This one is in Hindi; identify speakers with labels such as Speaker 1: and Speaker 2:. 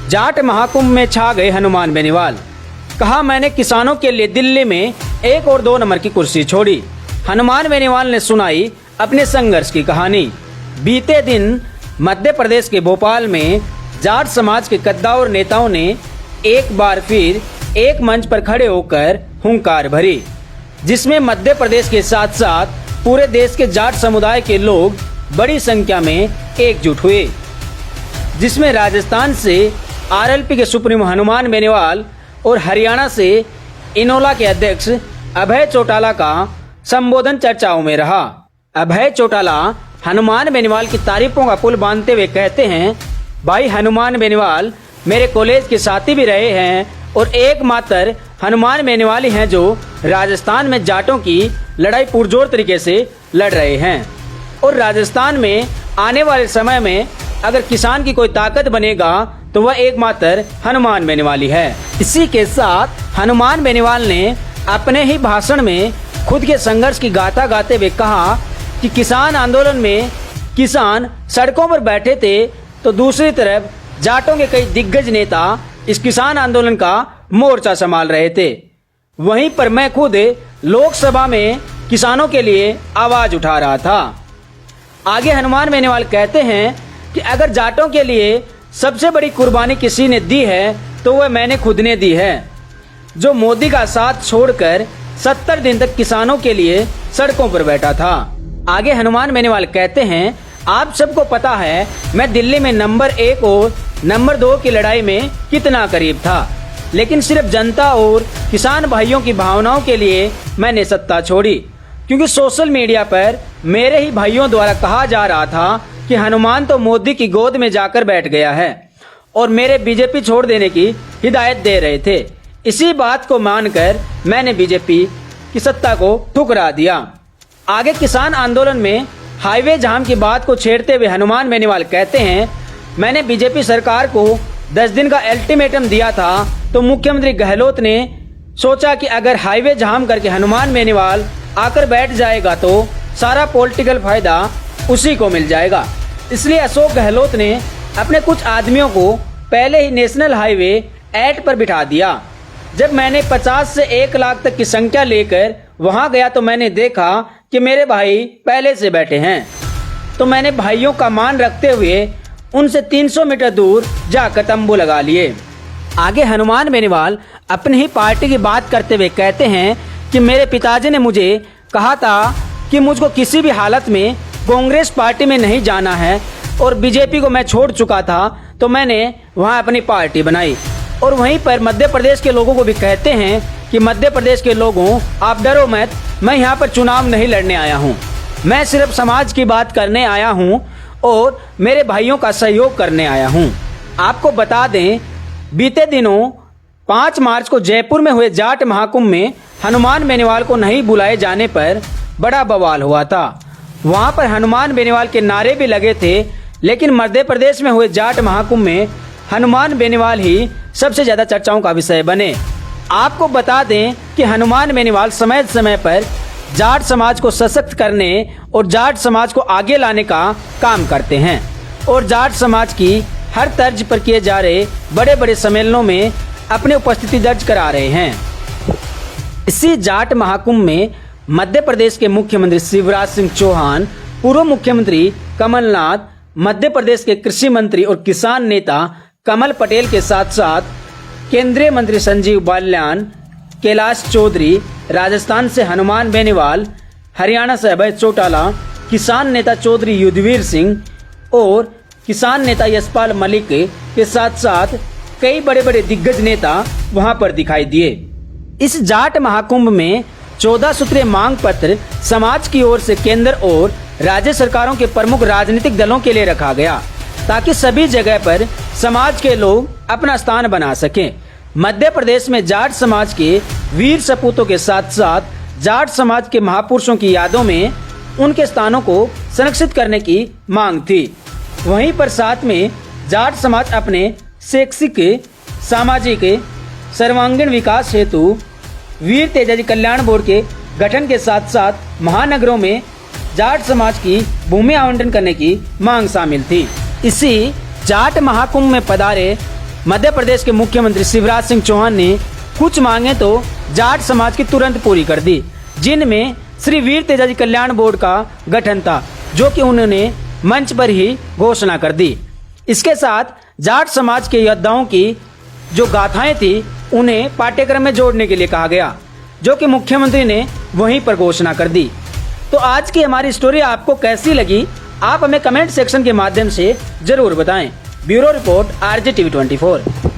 Speaker 1: जाट महाकुंभ में छा गए हनुमान बेनीवाल। कहा मैंने किसानों के लिए दिल्ली में 1 और 2 नंबर की कुर्सी छोड़ी। हनुमान बेनीवाल ने सुनाई अपने संघर्ष की कहानी। बीते दिन मध्य प्रदेश के भोपाल में जाट समाज के कद्दावर नेताओं ने एक बार फिर एक मंच पर खड़े होकर हुंकार भरी, जिसमें मध्य प्रदेश के साथ साथ पूरे देश के जाट समुदाय के लोग बड़ी संख्या में एकजुट हुए, जिसमें राजस्थान से आरएलपी के सुप्रीमो हनुमान बेनीवाल और हरियाणा से इनेलो के अध्यक्ष अभय चौटाला का संबोधन चर्चाओं में रहा। अभय चौटाला हनुमान बेनीवाल की तारीफों का पुल बांधते हुए कहते हैं, भाई हनुमान बेनीवाल मेरे कॉलेज के साथी भी रहे हैं और एकमात्र हनुमान बेनीवाल ही हैं जो राजस्थान में जाटों की लड़ाई पुरजोर तरीके से लड़ रहे हैं और राजस्थान में आने वाले समय में अगर किसान की कोई ताकत बनेगा तो वह एकमात्र हनुमान बेनीवाल ही है। इसी के साथ हनुमान बेनीवाल ने अपने ही भाषण में खुद के संघर्ष की गाथा गाते हुए कहा कि किसान आंदोलन में किसान सड़कों पर बैठे थे तो दूसरी तरफ जाटों के कई दिग्गज नेता इस किसान आंदोलन का मोर्चा संभाल रहे थे। वहीं पर मैं खुद लोकसभा में किसानों के लिए आवाज उठा रहा था। आगे हनुमान बेनीवाल कहते हैं कि अगर जाटों के लिए सबसे बड़ी कुर्बानी किसी ने दी है तो वह मैंने खुद ने दी है, जो मोदी का साथ छोड़कर 70 दिन तक किसानों के लिए सड़कों पर बैठा था। आगे हनुमान बेनीवाल कहते हैं, आप सबको पता है मैं दिल्ली में नंबर 1 और नंबर 2 की लड़ाई में कितना करीब था, लेकिन सिर्फ जनता और किसान भाइयों की भावनाओं के लिए मैंने सत्ता छोड़ी, क्योंकि सोशल मीडिया पर मेरे ही भाइयों द्वारा कहा जा रहा था कि हनुमान तो मोदी की गोद में जाकर बैठ गया है और मेरे बीजेपी छोड़ देने की हिदायत दे रहे थे। इसी बात को मानकर मैंने बीजेपी की सत्ता को ठुकरा दिया। आगे किसान आंदोलन में हाईवे जाम की बात को छेड़ते हुए हनुमान बेनीवाल कहते हैं, मैंने बीजेपी सरकार को 10 दिन का अल्टीमेटम दिया था तो मुख्यमंत्री गहलोत ने सोचा कि अगर हाईवे जाम करके हनुमान बेनीवाल आकर बैठ जाएगा तो सारा पॉलिटिकल फायदा उसी को मिल जाएगा। इसलिए अशोक गहलोत ने अपने कुछ आदमियों को पहले ही नेशनल हाईवे 8 पर बिठा दिया। जब मैंने 50 से 1 लाख तक की संख्या लेकर वहां गया तो मैंने देखा कि मेरे भाई पहले से बैठे हैं, तो मैंने भाइयों का मान रखते हुए उनसे 300 मीटर दूर जाकर तंबू लगा लिए। आगे हनुमान बेनीवाल अपनी ही पार्टी की बात करते हुए कहते हैं कि मेरे पिताजी ने मुझे कहा था कि मुझको किसी भी हालत में कांग्रेस पार्टी में नहीं जाना है और बीजेपी को मैं छोड़ चुका था, तो मैंने वहां अपनी पार्टी बनाई। और वहीं पर मध्य प्रदेश के लोगों को भी कहते हैं कि मध्य प्रदेश के लोगों आप डरो मत, मैं यहाँ पर चुनाव नहीं लड़ने आया हूँ, मैं सिर्फ समाज की बात करने आया हूँ और मेरे भाइयों का सहयोग करने आया हूँ। आपको बता दें, बीते दिनों 5 मार्च को जयपुर में हुए जाट महाकुंभ में हनुमान बेनीवाल को नहीं बुलाए जाने पर बड़ा बवाल हुआ था। वहां पर हनुमान बेनीवाल के नारे भी लगे थे, लेकिन मध्य प्रदेश में हुए जाट महाकुंभ में हनुमान बेनीवाल ही सबसे ज्यादा चर्चाओं का विषय बने। आपको बता दें कि हनुमान बेनीवाल समय समय पर जाट समाज को सशक्त करने और जाट समाज को आगे लाने का काम करते हैं और जाट समाज की हर तर्ज पर किए जा रहे बड़े बड़े सम्मेलनों में अपनी उपस्थिति दर्ज करा रहे हैं। इसी जाट महाकुंभ में मध्य प्रदेश के मुख्यमंत्री शिवराज सिंह चौहान, पूर्व मुख्यमंत्री कमलनाथ, मध्य प्रदेश के कृषि मंत्री और किसान नेता कमल पटेल के साथ साथ केंद्रीय मंत्री संजीव बाल्यान, कैलाश चौधरी, राजस्थान से हनुमान बेनीवाल, हरियाणा से अभय चौटाला, किसान नेता चौधरी युद्धवीर सिंह और किसान नेता यशपाल मलिक के साथ साथ कई बड़े बड़े दिग्गज नेता वहां पर दिखाई दिए। इस जाट महाकुंभ में 14 सूत्रीय मांग पत्र समाज की ओर से केंद्र और राज्य सरकारों के प्रमुख राजनीतिक दलों के लिए रखा गया, ताकि सभी जगह पर समाज के लोग अपना स्थान बना सकें। मध्य प्रदेश में जाट समाज के वीर सपूतों के साथ साथ जाट समाज के महापुरुषों की यादों में उनके स्थानों को संरक्षित करने की मांग थी। वहीं पर साथ में जाट समाज अपने शैक्षिक, सामाजिक, सर्वांगीण विकास हेतु वीर तेजाजी कल्याण बोर्ड के गठन के साथ साथ महानगरों में जाट समाज की भूमि आवंटन करने की मांग शामिल थी। इसी जाट महाकुंभ में पधारे मध्य प्रदेश के मुख्यमंत्री शिवराज सिंह चौहान ने कुछ मांगे तो जाट समाज की तुरंत पूरी कर दी, जिनमें श्री वीर तेजाजी कल्याण बोर्ड का गठन था, जो कि उन्होंने मंच पर ही घोषणा कर दी। इसके साथ जाट समाज के योद्धाओं की जो गाथाएं थी उन्हें पाठ्यक्रम में जोड़ने के लिए कहा गया, जो कि मुख्यमंत्री ने वहीं पर घोषणा कर दी। तो आज की हमारी स्टोरी आपको कैसी लगी, आप हमें कमेंट सेक्शन के माध्यम से जरूर बताएं। Bureau report RJ TV 24।